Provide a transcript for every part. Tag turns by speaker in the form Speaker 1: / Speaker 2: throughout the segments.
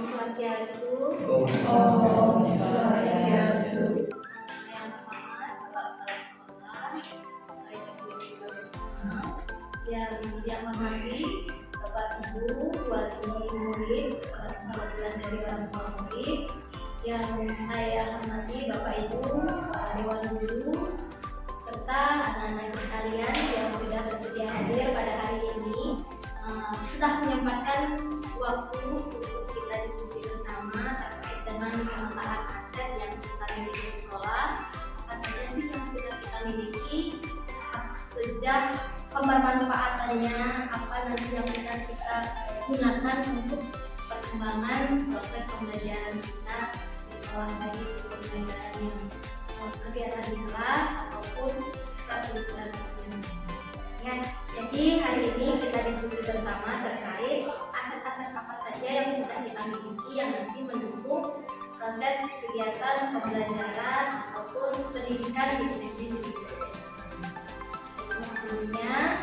Speaker 1: Swastiastu.
Speaker 2: Om Swastiastu.
Speaker 1: Yang pertama, Bapak Kepala Sekolah, Raisa Putri bersama. Yang menghormati Bapak Ibu, wali murid, perwakilan dari orang tua murid. Yang saya hormati Bapak Ibu, Dewan Guru, serta anak-anak sekalian yang sudah bersedia hadir pada hari ini, sudah menyempatkan waktu untuk kita diskusi bersama terkait dengan pemetaan aset yang kita miliki di sekolah. Apa saja sih yang sudah kita miliki, sejak pemanfaatannya, apa nanti yang bisa kita gunakan untuk perkembangan proses pembelajaran kita di sekolah, baik itu pembelajaran yang kegiatan di kelas ataupun ekstrakurikuler ya. Jadi hari ini kita diskusi bersama terkait aset-aset apa saja yang sudah kita miliki yang nanti mendukung proses kegiatan pembelajaran ataupun pendidikan di SMP Negeri 2. Sebelumnya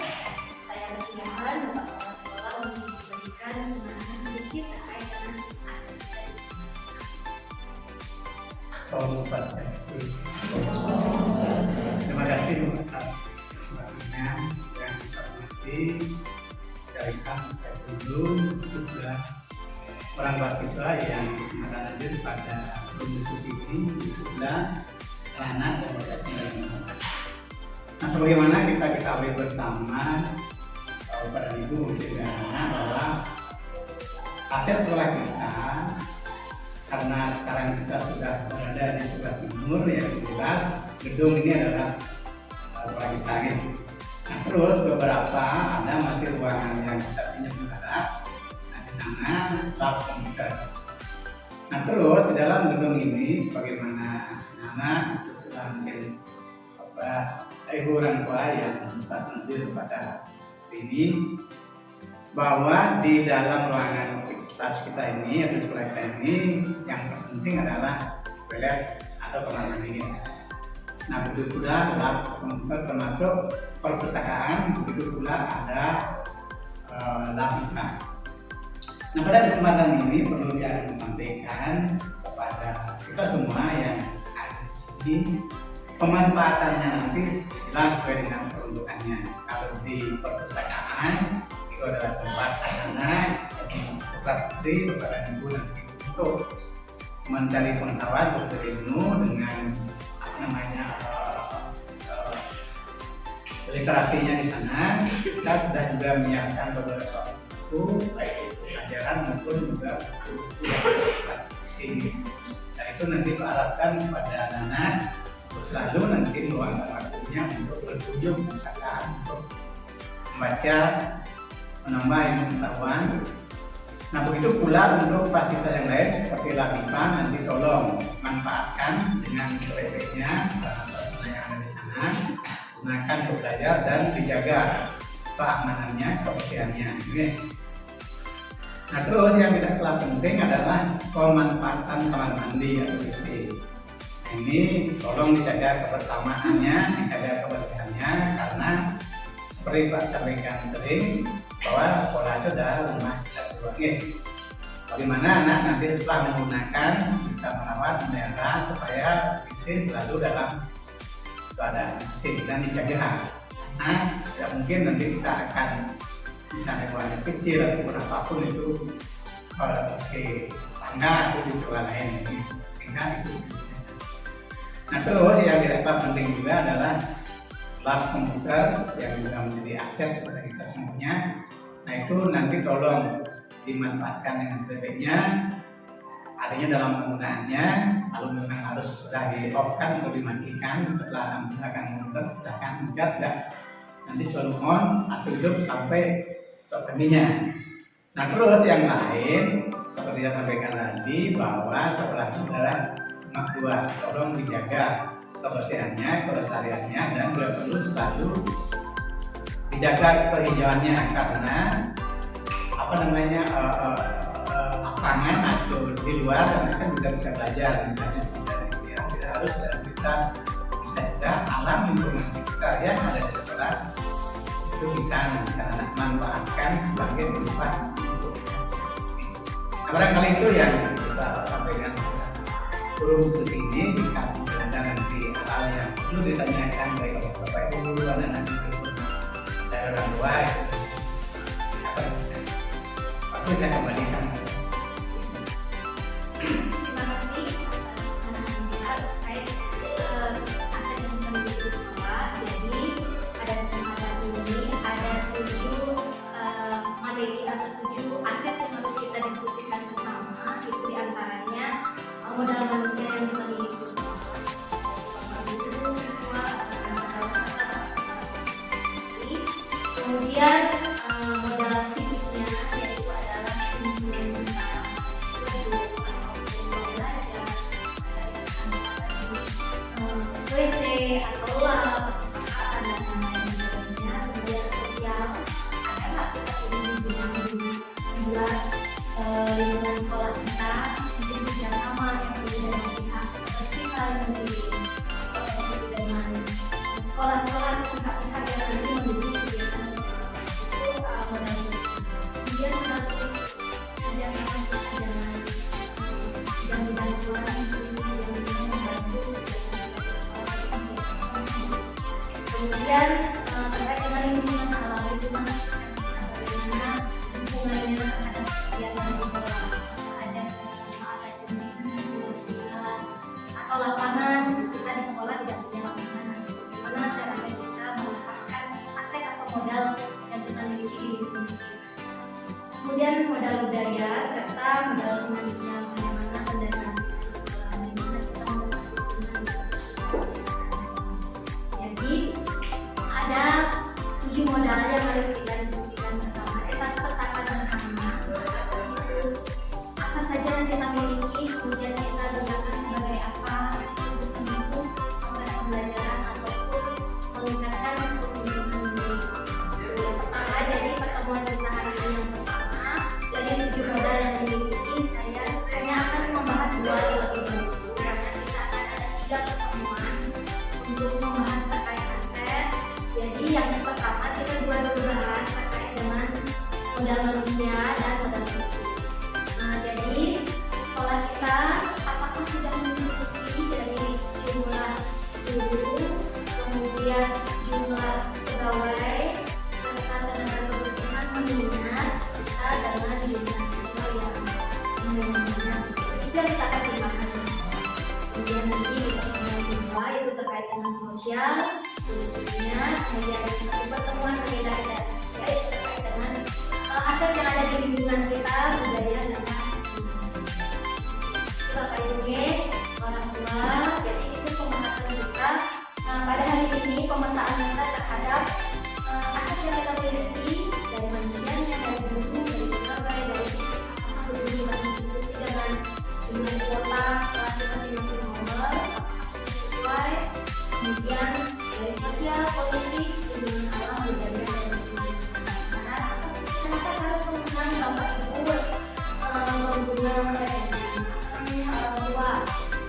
Speaker 1: saya persilakan Bapak Kepala Sekolah untuk memberikan pemahaman sedikit terkait dengan aset.
Speaker 2: Om Swastiastu. Terima kasih atas kesempatannya yang saya hormati dari kami dulu juga orang mahasiswa yang kesempatan hadir pada diskusi ini juga anak dan anak. Nah, sebagaimana kita ketahui bersama pada ibu juga bahwa aset sekolah kita, karena sekarang kita sudah berada di sebelah timur, yang jelas gedung ini adalah sekolah kita gitu. Nah, terus beberapa ada masih ruangan yang kita pinjam negara. Nah, di sana lab komputer. Nah, terus di dalam gedung ini sebagaimana anak itu mungkin ibu orang tua yang hadir pada ini, bahwa di dalam ruangan kelas kita ini atau sekolah kita ini yang terpenting adalah toilet atau kamar mandi. Nah, begitu pula lab komputer termasuk perpustakaan, begitu pula ada lab IPA. Nah, pada kesempatan ini perlu disampaikan kepada kita semua yang ada di sini, pemanfaatannya nanti jelas sesuai dengan peruntukannya. Kalau di perpustakaan itu adalah tempat anak-anak, Bapak Putri, Bapak dan Ibu nanti untuk mencari pengetahuan, berilmu dengan literasinya di sana. Kita sudah juga menyiapkan beberapa buku, baik itu pelajaran maupun juga buku fiksi. Dan itu nanti diharapkan kepada anak-anak selalu nanti meluangkan waktunya untuk berkunjung misalkan untuk membaca, menambah ilmu pengetahuan. Nah, begitu pula untuk fasilitas yang lain seperti lab IPA, nanti tolong manfaatkan dengan sebaik-baiknya sarana yang ada di sana, gunakan untuk belajar dan dijaga keamanannya, kebersihannya. Nah, terus yang tidak kalah penting adalah pemanfaatan kamar mandi atau WC. Nah, ini tolong dijaga kebersamaannya, dijaga kebersihannya, karena seperti Pak sampaikan sering bahwa sekolah itu adalah rumah kita berdua. Bagaimana anak nanti setelah menggunakan bisa merawat, memelihara supaya WC selalu dalam keadaan bersih dan dijaga. Nah, tidak mungkin nanti kita akan misalnya buahnya kecil ataupun apapun itu bersih tangga atau di sekolah lain, sehingga itu. Nah, terus yang tidak kalah penting juga adalah lab komputer yang juga menjadi aset kepada kita semuanya. Nah, itu nanti tolong dimanfaatkan dengan sebaik-baiknya, artinya dalam penggunaannya. Kalau memang harus sudah di-off-kan atau dimatikan setelah menggunakan komputer, silahkan. Jika tidak, nanti selalu on atau hidup sampai esok paginya. Nah, terus yang lain seperti yang sampaikan tadi bahwa sekolah itu adalah rumah dua, tolong dijaga kebersihannya, kelestariannya, dan bila perlu selalu dijaga penghijauannya, karena lapangan atau di luar kan juga bisa belajar, misalnya tidak harus aktivitas, bisa juga alam informasi kita yang ada di sekolah itu bisa anak manfaatkan sebagai tempat untuk. barangkali itu yang bisa sampaikan. Guru khusus ini jika ada nanti hal yang perlu ditanyakan baik oleh Bapak Ibu, anak-anak dari orang tua, aku saya kembalikan.
Speaker 1: Terima kasih atas terkait aset yang kita miliki di sekolah. Jadi pada kesempatan ini ada 7 materi atau 7 aset yang harus kita diskusikan bersama. Itu diantaranya modal manusia yang kita miliki di sekolah. Itu siswa kemudian modal fisiknya yaitu adalah lingkungan mental, belajar, WC atau lab, perpustakaan dan lain sebagainya. Kemudian sosial, ada nggak kita punya lingkungan lingkungan sekolah kita mungkin bersama yang berbeda dengan pihak kebersihan mungkin dengan sekolah-sekolah pihak-pihak yang nanti mendukung kegiatan itu modal. Kemudian satu kerjasama kita dengan bantuan yang bisa membantu kemudian terkait dengan lingkungan alam lingkungan bagaimana hubungannya terhadap kegiatan sekolah, ada atau lapangan. Kita di sekolah tidak punya lapangan, bagaimana caranya kita memanfaatkan aset atau modal yang kita miliki di lingkungan sekitar. Kemudian modal budaya serta modal finansial, bagaimana pendanaan kita di sekolah, bagaimana kita membangun. Jadi ada 7 modal yang harus kita diskusikan bersama. Kita petakan bersama apa saja yang kita miliki, kemudian kita gunakan sebagai apa untuk mendukung proses pembelajaran ataupun meningkatkan pertumbuhan diri. Yang pertama, jadi pertemuan kita hari ini yang pertama dari 7 modal yang dimiliki, saya hanya akan membahas 2 terlebih dahulu karena kita akan ada 3 pertemuan untuk membahas terkait aset. Jadi yang pertama kita dulu bahas terkait dengan modal manusia dan modal fisik. Nah, jadi sekolah kita apakah sudah memiliki dari jumlah guru, kemudian jumlah pegawai serta tenaga kebersihan mengingat kita dengan jumlah siswa yang banyak. Itu yang kita akan pertimbangkan. Kemudian nanti di pertemuan kedua itu terkait dengan sosial, berikutnya kemudian satu pertemuan berbeda yaitu terkait dengan aset yang ada di lingkungan kita, budaya dan Bapak Ibu orang tua. Jadi itu pembahasan kita pada hari ini, pemetaan kita terhadap aset yang kita miliki dari manusianya, dari guru, dari pegawai, dari apakah berhubungan dengan jumlah kuota kelas masing-masing nomor, sesuai. Kemudian dari sosial, politik, lingkungan alam, budaya dan lingkungan. Kenapa saya harus menggunakan Bapak Ibu menggunakan orang tua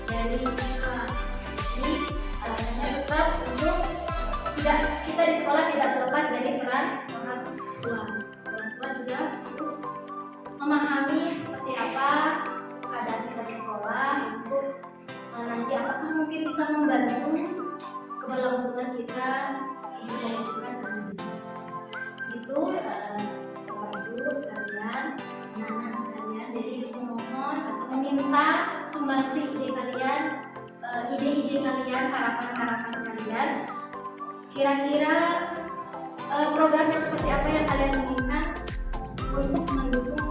Speaker 1: dari siswa? Jadi alasannya tetap untuk kita di sekolah tidak terlepas dari peran orang tua. Orang tua juga harus memahami seperti apa keadaan kita di sekolah untuk nanti apakah mungkin bisa membantu keberlangsungan kita untuk memajukan itu Bapak Ibu sekalian, anak-anak sekalian. Jadi memohon atau meminta sumbangsi ide kalian, ide-ide kalian, harapan-harapan kalian. Kira-kira program yang seperti apa yang kalian inginkan untuk mendukung